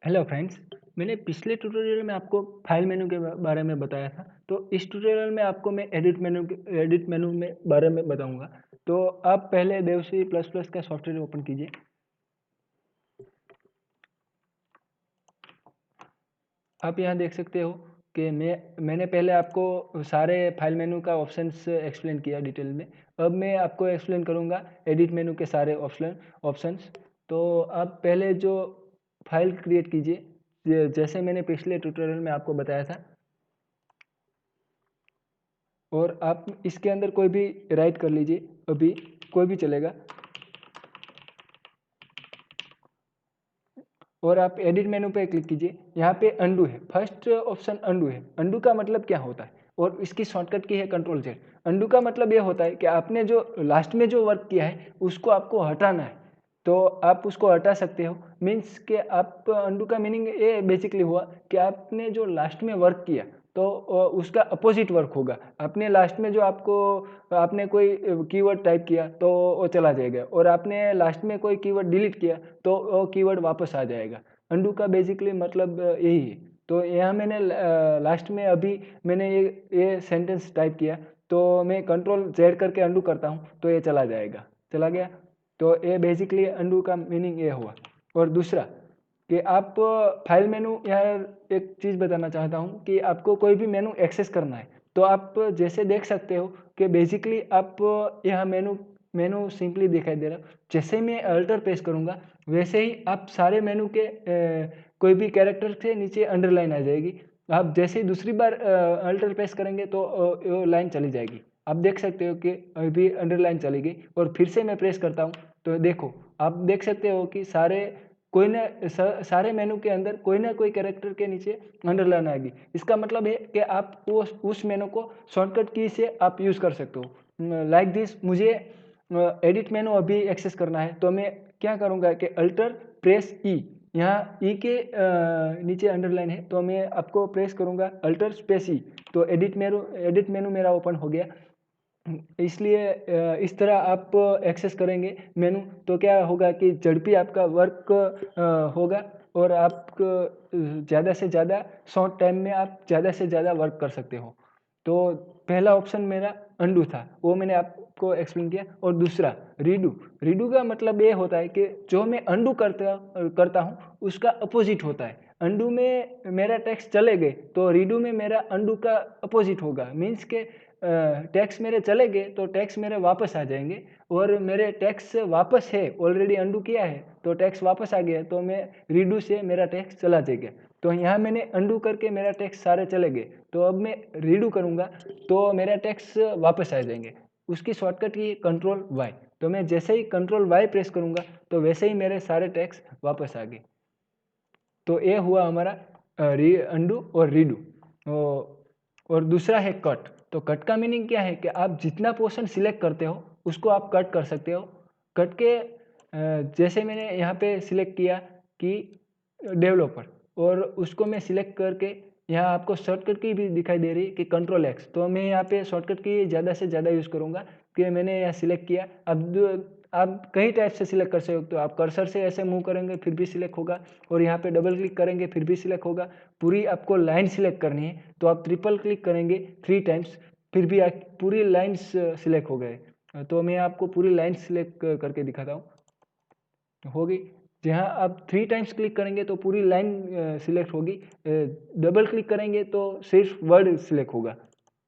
Hello friends. मैंने पिछले tutorial में आपको फाइल मेनू के बारे में बताया था। तो इस ट्यूटोरियल में आपको मैं एडिट मेनू में बारे में बताऊंगा। तो आप पहले देवसी प्लस प्लस का सॉफ्टवेयर ओपन कीजिए। आप यहाँ देख सकते हो कि मैंने पहले आपको सारे फाइल मेनू का ऑप्शंस एक्सप्लेन किया डिटेल में। अब मैं आपको एक्सप्लेन करूँगा एडिट मेनू के सारे ऑप्शंस। तो आप पहले जो फाइल क्रिएट कीजिए, जैसे मैंने पिछले ट्यूटोरियल में आपको बताया था। और आप इसके अंदर कोई भी राइट कर लीजिए, अभी कोई भी चलेगा। और आप एडिट मेनू पे क्लिक कीजिए। यहाँ पे अंडू है, फर्स्ट ऑप्शन अंडू है। अंडू का मतलब क्या होता है और इसकी शॉर्टकट की है कंट्रोल जेड। अंडू का मतलब ये होता है कि आपने जो लास्ट में जो वर्क किया है उसको आपको हटाना है, तो आप उसको हटा सकते हो। मीन्स कि आप अंडू का मीनिंग ये बेसिकली हुआ कि आपने जो लास्ट में वर्क किया तो उसका अपोजिट वर्क होगा। आपने लास्ट में जो आपने कोई कीवर्ड टाइप किया तो वो चला जाएगा, और आपने लास्ट में कोई कीवर्ड डिलीट किया तो वो कीवर्ड वापस आ जाएगा। अंडू का बेसिकली मतलब यही है। तो यहाँ मैंने लास्ट में अभी मैंने ये सेंटेंस टाइप किया, तो मैं कंट्रोल जेड करके अंडू करता हूँ तो ये चला जाएगा, चला गया। तो ये बेसिकली अंडू का मीनिंग ये हुआ। और दूसरा कि आप फाइल मेनू, यहाँ एक चीज़ बताना चाहता हूँ कि आपको कोई भी मेनू एक्सेस करना है तो आप जैसे देख सकते हो कि बेसिकली आप यहाँ मेनू मेनू सिंपली दिखाई दे रहा है। जैसे मैं अल्टर प्रेस करूँगा वैसे ही आप सारे मेनू के कोई भी कैरेक्टर से नीचे अंडरलाइन आ जाएगी। आप जैसे ही दूसरी बार अल्टर प्रेस करेंगे तो वो लाइन चली जाएगी। आप देख सकते हो कि अभी अंडरलाइन चली गई, और फिर से मैं प्रेस करता हूँ तो देखो आप देख सकते हो कि सारे मेनू के अंदर कोई ना कोई कैरेक्टर के नीचे अंडरलाइन आएगी। इसका मतलब है कि आप उस मेनू को शॉर्टकट की से आप यूज़ कर सकते हो। लाइक दिस, मुझे एडिट मेनू अभी एक्सेस करना है तो मैं क्या करूँगा कि अल्टर प्रेस ई, यहाँ ई के नीचे अंडरलाइन है तो मैं आपको प्रेस करूँगा अल्टर स्पेस ई, तो एडिट मेनू मेरा ओपन हो गया। इसलिए इस तरह आप एक्सेस करेंगे मेनू तो क्या होगा कि झड़पी आपका वर्क होगा, और आप ज़्यादा से ज़्यादा शॉर्ट टाइम में आप ज़्यादा से ज़्यादा वर्क कर सकते हो। तो पहला ऑप्शन मेरा अंडू था, वो मैंने आपको एक्सप्लेन किया। और दूसरा रीडू। रीडू का मतलब ये होता है कि जो मैं अंडू करता हूँ उसका अपोजिट होता है। अंडू में मेरा टैक्स चले गए तो रीडू में मेरा अंडू का अपोजिट होगा। मीन्स के टैक्स मेरे चले गए तो टैक्स मेरे वापस आ जाएंगे, और मेरे टैक्स वापस है, ऑलरेडी अंडू किया है तो टैक्स वापस आ गया, तो मैं रीडू से मेरा टैक्स चला जाएगा। तो यहाँ मैंने अंडू करके मेरा टैक्स सारे चले गए, तो अब मैं रीडू करूँगा तो मेरा टैक्स वापस आ जाएंगे। उसकी शॉर्टकट की कंट्रोल वाई, तो मैं जैसे ही कंट्रोल वाई प्रेस करूँगा तो वैसे ही मेरे सारे टैक्स वापस आ गए। तो ये हुआ हमारा अंडू और रीडू। और दूसरा है कट। तो कट का मीनिंग क्या है कि आप जितना पोर्शन सिलेक्ट करते हो उसको आप कट कर सकते हो। कट के जैसे मैंने यहाँ पे सिलेक्ट किया कि डेवलपर, और उसको मैं सिलेक्ट करके यहाँ आपको शॉर्टकट की भी दिखाई दे रही है कि कंट्रोल एक्स, तो मैं यहाँ पे शॉर्टकट की ज़्यादा से ज़्यादा यूज़ करूँगा कि मैंने यहाँ सिलेक्ट किया। अब आप कई टाइप से सिलेक्ट कर सकते हो, तो आप कर्सर से ऐसे मूव करेंगे फिर भी सिलेक्ट होगा, और यहाँ पे डबल क्लिक करेंगे फिर भी सिलेक्ट होगा। पूरी आपको लाइन सिलेक्ट करनी है तो आप ट्रिपल क्लिक करेंगे 3 टाइम्स, फिर भी पूरी लाइन्स सिलेक्ट हो गए। तो मैं आपको पूरी लाइन सिलेक्ट करके दिखाता हूँ, होगी। जहाँ आप 3 टाइम्स क्लिक करेंगे तो पूरी लाइन सिलेक्ट होगी, डबल क्लिक करेंगे तो सिर्फ वर्ड सिलेक्ट होगा।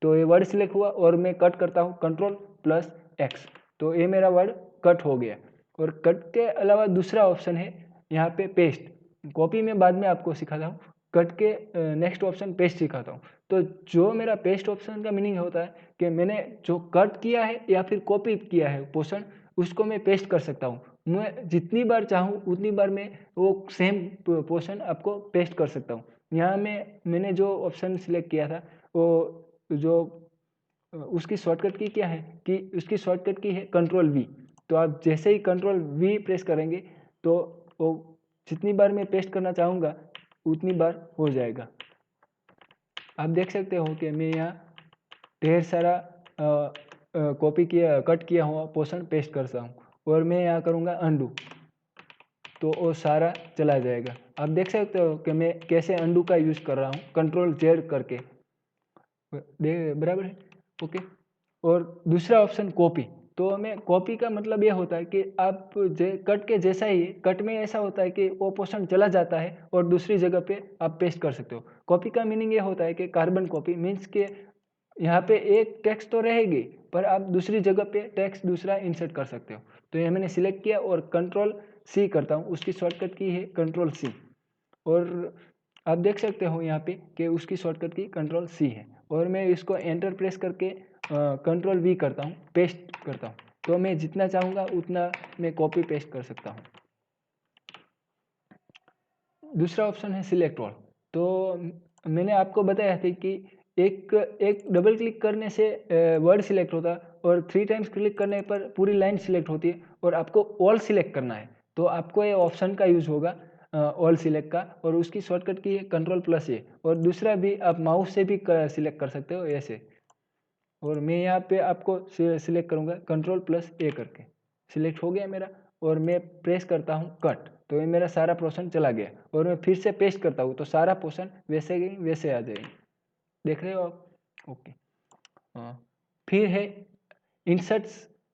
तो ये वर्ड सिलेक्ट हुआ, और मैं कट करता हूँ कंट्रोल प्लस एक्स, तो ये मेरा वर्ड कट हो गया। और कट के अलावा दूसरा ऑप्शन है यहाँ पे पेस्ट। कॉपी में बाद में आपको सिखाता हूँ, कट के नेक्स्ट ऑप्शन पेस्ट सिखाता हूँ। तो जो मेरा पेस्ट ऑप्शन का मीनिंग होता है कि मैंने जो कट किया है या फिर कॉपी किया है पोर्शन, उसको मैं पेस्ट कर सकता हूँ। मैं जितनी बार चाहूँ उतनी बार मैं वो सेम पोर्शन आपको पेस्ट कर सकता हूँ। यहाँ मैंने जो ऑप्शन सिलेक्ट किया था वो जो उसकी शॉर्टकट की क्या है कि उसकी शॉर्टकट की है कंट्रोल वी। तो आप जैसे ही कंट्रोल वी प्रेस करेंगे तो वो जितनी बार मैं पेस्ट करना चाहूँगा उतनी बार हो जाएगा। आप देख सकते हो कि मैं यहाँ ढेर सारा कॉपी किया कट किया हुआ पोर्शन पेस्ट करता हूँ, और मैं यहाँ करूँगा अंडू। तो वो सारा चला जाएगा। आप देख सकते हो कि मैं कैसे अंडू का यूज़ कर रहा हूँ, कंट्रोल जेड करके, बराबर है, ओके। और दूसरा ऑप्शन कॉपी, तो हमें कॉपी का मतलब ये होता है कि आप कट के जैसा ही, कट में ऐसा होता है कि वो पोर्शन चला जाता है और दूसरी जगह पे आप पेस्ट कर सकते हो। कॉपी का मीनिंग ये होता है कि कार्बन कॉपी मीन्स के यहाँ पे एक टेक्स्ट तो रहेगी पर आप दूसरी जगह पे टेक्स्ट दूसरा इंसर्ट कर सकते हो। तो ये मैंने सिलेक्ट किया और कंट्रोल सी करता हूँ, उसकी शॉर्टकट की है कंट्रोल सी। और आप देख सकते हो यहाँ पे कि उसकी शॉर्टकट की कंट्रोल सी है। और मैं इसको एंटर प्रेस करके कंट्रोल वी करता हूँ, पेस्ट करता हूँ। तो मैं जितना चाहूँगा उतना मैं कॉपी पेस्ट कर सकता हूँ। दूसरा ऑप्शन है सिलेक्ट ऑल। तो मैंने आपको बताया था कि एक डबल क्लिक करने से वर्ड सिलेक्ट होता है और 3 टाइम्स क्लिक करने पर पूरी लाइन सिलेक्ट होती है और आपको ऑल सिलेक्ट करना है। तो आपको ये ऑप्शन का यूज़ होगा ऑल सिलेक्ट का, और उसकी शॉर्टकट की है कंट्रोल प्लस ए। और दूसरा भी आप माउस से भी सिलेक्ट कर सकते हो ऐसे। और मैं यहाँ पे आपको सिलेक्ट करूँगा कंट्रोल प्लस ए करके, सिलेक्ट हो गया मेरा। और मैं प्रेस करता हूँ कट, तो ये मेरा सारा पोर्शन चला गया। और मैं फिर से पेस्ट करता हूँ तो सारा पोर्शन वैसे ही वैसे आ जाएगी। देख रहे हो आप, ओके। हाँ, फिर है इंसर्ट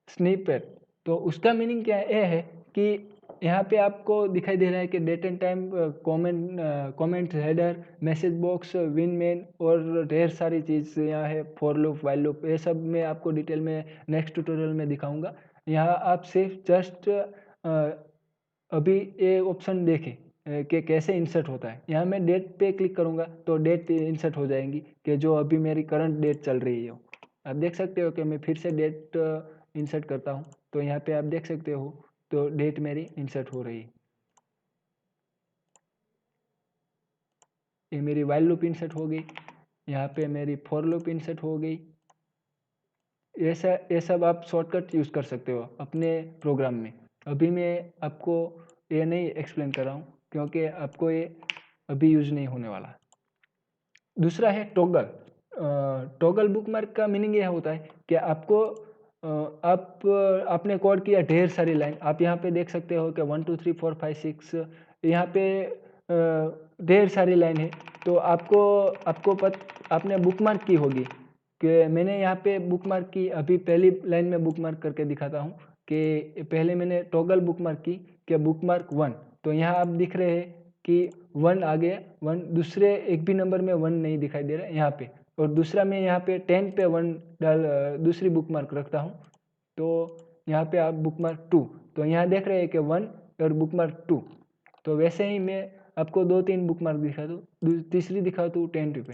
स्निपेट। तो उसका मीनिंग क्या है, ये है कि यहाँ पे आपको दिखाई दे रहा है कि date and time, comment header, message box, विन मेन और ढेर सारी चीज़ यहाँ है, फॉर लूप, वाइल लूप, ये सब मैं आपको डिटेल में नेक्स्ट ट्यूटोरियल में दिखाऊंगा। यहाँ आप सिर्फ जस्ट अभी ये ऑप्शन देखें कि कैसे इंसर्ट होता है। यहाँ मैं डेट पे क्लिक करूँगा तो डेट इंसर्ट हो जाएंगी कि जो अभी मेरी करंट डेट चल रही है। आप देख सकते हो कि मैं फिर से डेट इंसर्ट करता हूँ तो यहाँ पे आप देख सकते हो तो डेट मेरी इंसर्ट हो रही है। ये मेरी वाइल लूप इंसर्ट हो गई, यहाँ पे मेरी फॉर लूप इंसर्ट हो गई। ये सब आप शॉर्टकट यूज़ कर सकते हो अपने प्रोग्राम में। अभी मैं आपको ये नहीं एक्सप्लेन कर रहा हूँ क्योंकि आपको ये अभी यूज नहीं होने वाला। दूसरा है टॉगल। टॉगल बुकमार्क का मीनिंग यह होता है कि आपको आपने कोड किया ढेर सारी लाइन, आप यहाँ पे देख सकते हो कि 1 2 3 4 5 6 यहाँ पे ढेर सारी लाइन है। तो आपने बुकमार्क की होगी कि मैंने यहाँ पे बुकमार्क की। अभी पहली लाइन में बुकमार्क करके दिखाता हूँ कि पहले मैंने टॉगल बुकमार्क की कि बुकमार्क 1। तो यहाँ आप दिख रहे हैं कि 1 आ गया, 1 दूसरे एक भी नंबर में 1 नहीं दिखाई दे रहा है यहाँ पे। और दूसरा मैं यहाँ पे 10 पे 1 डाल दूसरी बुकमार्क रखता हूँ। तो यहाँ पे आप बुकमार्क 2, तो यहाँ देख रहे हैं कि 1 और बुकमार्क 2। तो वैसे ही मैं आपको 2-3 बुकमार्क दिखा दूँ, तीसरी दिखा दूँ 10 पे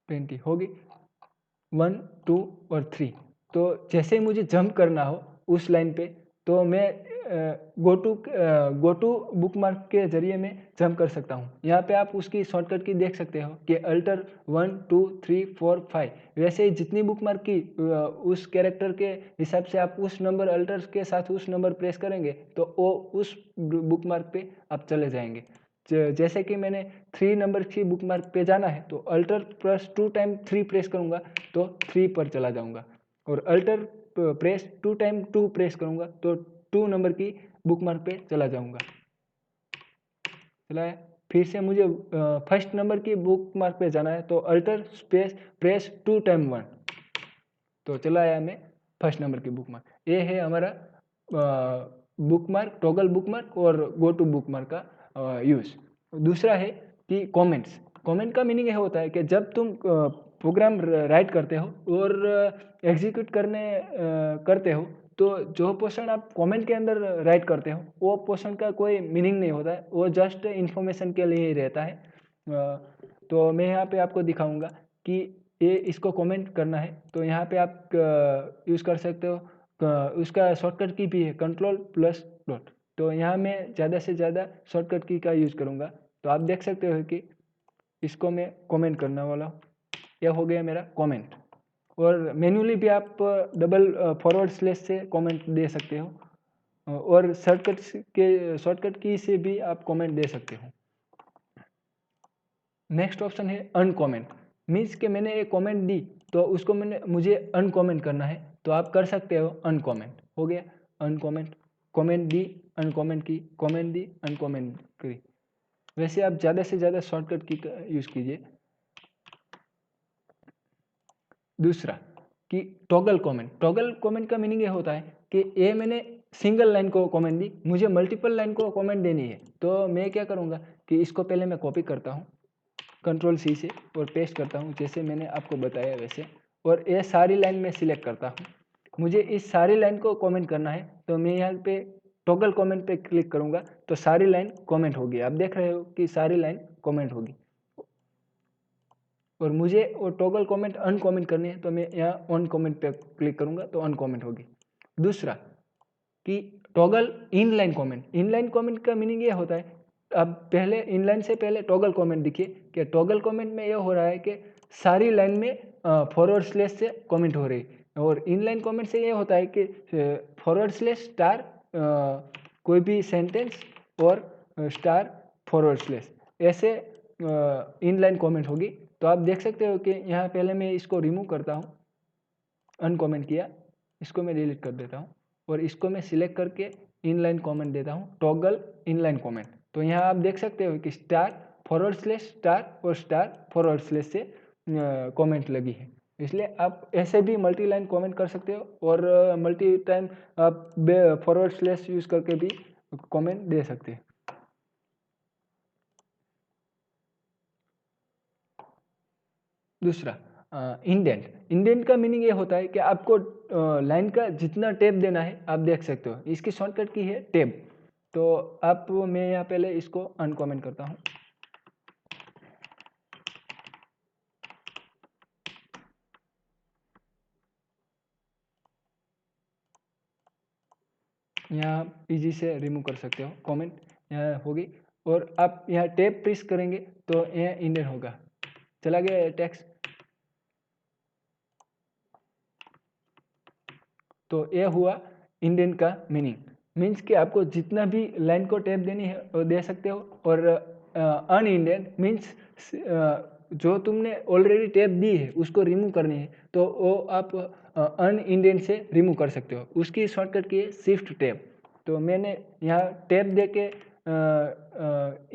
20 होगी 1 2 और 3। तो जैसे मुझे जंप करना हो उस लाइन पे तो मैं गो टू बुकमार्क के जरिए मैं जंप कर सकता हूँ। यहाँ पे आप उसकी शॉर्टकट की देख सकते हो कि अल्टर 1 2 3 4 5। वैसे ही जितनी बुकमार्क की उस कैरेक्टर के हिसाब से आप उस नंबर अल्टर के साथ उस नंबर प्रेस करेंगे तो वो उस बुकमार्क पे आप चले जाएंगे। जैसे कि मैंने 3 नंबर की बुकमार्क पे जाना है तो अल्टर प्लस 2 टाइम 3 प्रेस करूँगा तो 3 पर चला जाऊँगा। और अल्टर प्रेस 2 टाइम 2 प्रेस करूँगा तो 2 नंबर की बुकमार्क पे चला जाऊँगा। चला है। फिर से मुझे फर्स्ट नंबर की बुकमार्क पे जाना है तो अल्टर स्पेस प्रेस 2 टाइम 1, तो चला आया मैं फर्स्ट नंबर की बुकमार्क। ये है हमारा बुकमार्क, टॉगल बुकमार्क और गो टू बुकमार्क का यूज़। दूसरा है कि कमेंट्स। कमेंट का मीनिंग यह होता है कि जब तुम प्रोग्राम राइट करते हो और एग्जीक्यूट करते हो तो जो पोर्शन आप कमेंट के अंदर राइट करते हो वो पोर्शन का कोई मीनिंग नहीं होता है, वो जस्ट इन्फॉर्मेशन के लिए ही रहता है। तो मैं यहाँ पे आपको दिखाऊंगा कि ये इसको कमेंट करना है तो यहाँ पे आप यूज़ कर सकते हो। उसका शॉर्टकट की भी है कंट्रोल प्लस डॉट। तो यहाँ मैं ज़्यादा से ज़्यादा शॉर्टकट की का यूज़ करूँगा। तो आप देख सकते हो कि इसको मैं कमेंट करने वाला हूँ, यह हो गया मेरा कमेंट। और मैन्युअली भी आप डबल फॉरवर्ड स्लैश से कमेंट दे सकते हो और शॉर्टकट की से भी आप कमेंट दे सकते हो। नेक्स्ट ऑप्शन है अनकमेंट। मीन्स कि मैंने एक कमेंट दी तो उसको मुझे अनकमेंट करना है तो आप कर सकते हो अनकमेंट। हो गया अनकमेंट, कमेंट दी अनकॉमेंट की, कॉमेंट दी, अनकॉमेंट की। वैसे आप ज़्यादा से ज़्यादा शॉर्टकट की यूज़ कीजिए। दूसरा कि टॉगल कमेंट। टॉगल कमेंट का मीनिंग ये होता है कि ये मैंने सिंगल लाइन को कमेंट दी, मुझे मल्टीपल लाइन को कमेंट देनी है, तो मैं क्या करूँगा कि इसको पहले मैं कॉपी करता हूँ कंट्रोल सी से और पेस्ट करता हूँ जैसे मैंने आपको बताया वैसे, और ये सारी लाइन में सिलेक्ट करता हूँ। मुझे इस सारी लाइन को कमेंट करना है तो मैं यहाँ पे टॉगल कमेंट पे क्लिक करूँगा तो सारी लाइन कमेंट होगी। आप देख रहे हो कि सारी लाइन कमेंट होगी। और मुझे वो टॉगल कमेंट अनकमेंट करनी है तो मैं यहाँ ऑन कमेंट पे क्लिक करूँगा तो अनकमेंट होगी। दूसरा कि toggle inline comment. Inline comment का मीनिंग ये होता है, अब पहले इनलाइन से पहले टॉगल कमेंट देखिए कि टॉगल कमेंट में ये हो रहा है कि सारी लाइन में फॉरवर्ड स्लैश से कमेंट हो रही, और इनलाइन कमेंट से ये होता है कि फॉरवर्ड स्लैश स्टार कोई भी सेंटेंस और स्टार फॉरवर्ड स्लैश, ऐसे इनलाइन कमेंट होगी। तो आप देख सकते हो कि यहाँ पहले मैं इसको रिमूव करता हूँ, अनकमेंट किया, इसको मैं डिलीट कर देता हूँ और इसको मैं सिलेक्ट करके इनलाइन कमेंट देता हूँ, टॉगल इनलाइन कमेंट। तो यहाँ आप देख सकते हो कि स्टार फॉरवर्ड स्लैश स्टार और स्टार फॉरवर्ड स्लैश से कमेंट लगी है। इसलिए आप ऐसे भी मल्टी लाइन कमेंट कर सकते हो और मल्टी टाइम आप फॉरवर्ड स्लैश यूज़ करके भी कमेंट दे सकते हैं। दूसरा इंडेंट। इंडेंट का मीनिंग ये होता है कि आपको लाइन का जितना टैब देना है आप देख सकते हो, इसकी शॉर्टकट की है टैब। तो आप मैं यहाँ पहले इसको अनकमेंट करता हूँ। यहाँ इजी से रिमूव कर सकते हो, कमेंट यहाँ होगी और आप यहाँ टैब प्रेस करेंगे तो यहाँ इंडेंट होगा, चला गया टेक्स्ट। तो ये हुआ इंडेंट का मीनिंग, मीन्स कि आपको जितना भी लाइन को टैब देनी है वो दे सकते हो। और अनइंडेंट मीन्स जो तुमने ऑलरेडी टैब दी है उसको रिमूव करनी है तो वो आप अनइंडेंट से रिमूव कर सकते हो, उसकी शॉर्टकट की है शिफ्ट टैब। तो मैंने यहाँ टैब दे के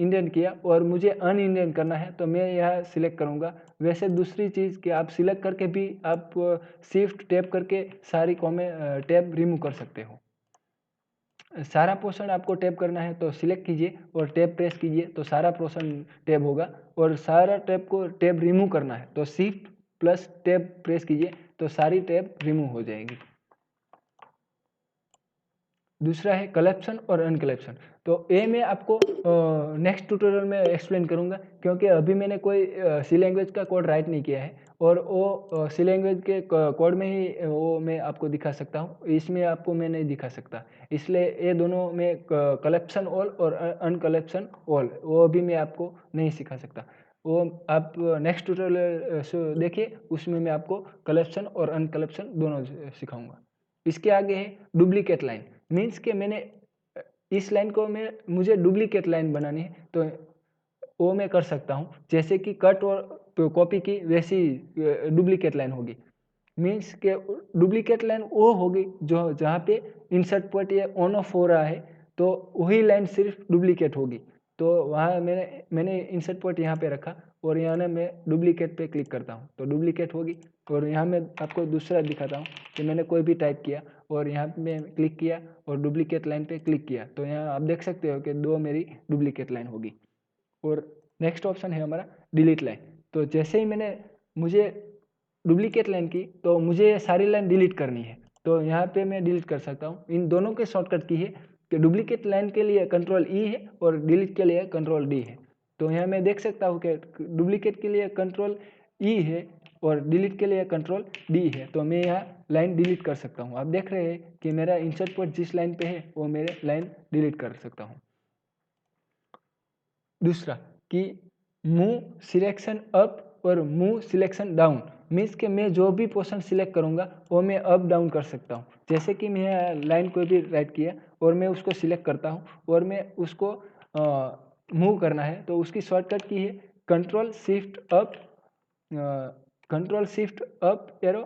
इंडेंट किया और मुझे अनइंडेंट करना है तो मैं यहाँ सिलेक्ट करूँगा। वैसे दूसरी चीज़ कि आप सिलेक्ट करके भी आप शिफ्ट टैब करके सारी टैब रिमूव कर सकते हो। सारा पोर्शन आपको टैब करना है तो सिलेक्ट कीजिए और टैब प्रेस कीजिए तो सारा पोर्शन टैब होगा, और सारा टैब को टैब रिमूव करना है तो शिफ्ट प्लस टैब प्रेस कीजिए तो सारी टैब रिमूव हो जाएगी। दूसरा है कलेक्शन और अनकलेक्शन। तो ये मैं आपको नेक्स्ट ट्यूटोरियल में एक्सप्लेन करूँगा, क्योंकि अभी मैंने कोई सी लैंग्वेज का कोड राइट नहीं किया है और वो सी लैंग्वेज के कोड में ही वो मैं आपको दिखा सकता हूँ, इसमें आपको मैं नहीं दिखा सकता। इसलिए ये दोनों में कलेक्शन ऑल और अनकलेक्शन ऑल वो भी मैं आपको नहीं सिखा सकता। वो आप नेक्स्ट ट्यूटोरियल देखिए, उसमें मैं आपको कलेक्शन और अनकलेक्शन दोनों सिखाऊंगा। इसके आगे है डुप्लीकेट लाइन। मीन्स कि मैंने इस लाइन को मुझे डुप्लीकेट लाइन बनानी है तो वो मैं कर सकता हूँ, जैसे कि कट और कॉपी की वैसी डुप्लीकेट लाइन होगी। मीन्स के डुप्लीकेट लाइन वो होगी जो जहाँ पे इंसर्ट पॉइंट ये ऑन ऑफ हो रहा है तो वही लाइन सिर्फ डुप्लीकेट होगी। तो वहाँ मैंने इंसर्ट पॉइंट यहाँ पे रखा और यहाँ ना मैं डुप्लीकेट पे क्लिक करता हूँ तो डुप्लीकेट होगी। और यहाँ मैं आपको दूसरा दिखाता हूँ कि मैंने कोई भी टाइप किया और यहाँ पे मैं क्लिक किया और डुप्लीकेट लाइन पे क्लिक किया तो यहाँ आप देख सकते हो कि दो मेरी डुप्लीकेट लाइन होगी। और नेक्स्ट ऑप्शन है हमारा डिलीट लाइन। तो जैसे ही मुझे डुप्लीकेट लाइन की तो मुझे सारी लाइन डिलीट करनी है तो यहाँ पे मैं डिलीट कर सकता हूँ। इन दोनों के शॉर्टकट की है कि डुप्लीकेट लाइन के लिए कंट्रोल ई है और डिलीट के लिए कंट्रोल डी है। तो यहाँ मैं देख सकता हूँ कि डुप्लीकेट के लिए कंट्रोल ई है और डिलीट के लिए कंट्रोल डी है, तो मैं यहाँ लाइन डिलीट कर सकता हूँ। आप देख रहे हैं कि मेरा इंसर्ट पॉइंट जिस लाइन पे है वो मेरे लाइन डिलीट कर सकता हूँ। दूसरा कि मूव सिलेक्शन अप और मूव सिलेक्शन डाउन। मीन्स कि मैं जो भी पोर्शन सिलेक्ट करूँगा वो मैं अप डाउन कर सकता हूँ। जैसे कि मैं लाइन कोई भी राइट किया और मैं उसको सिलेक्ट करता हूँ और मैं उसको मूव करना है तो उसकी शॉर्टकट की है control shift up, control shift up arrow,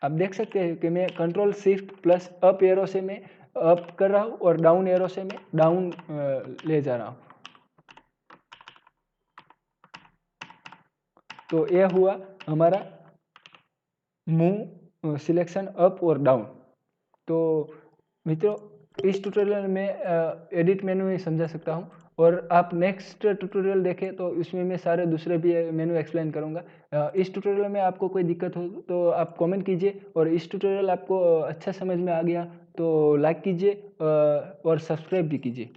आप देख सकते हैं कि मैं control shift plus up arrow से मैं अप कर रहा हूँ और डाउन एरो से मैं डाउन ले जा रहा हूँ। तो यह हुआ हमारा मूव सिलेक्शन अप और डाउन। तो मित्रों, इस ट्यूटोरियल में एडिट मेनू ही समझा सकता हूँ, और आप नेक्स्ट ट्यूटोरियल देखें तो इसमें मैं सारे दूसरे भी मेनू एक्सप्लेन करूँगा। इस ट्यूटोरियल में आपको कोई दिक्कत हो तो आप कमेंट कीजिए, और इस ट्यूटोरियल आपको अच्छा समझ में आ गया तो लाइक कीजिए और सब्सक्राइब भी कीजिए।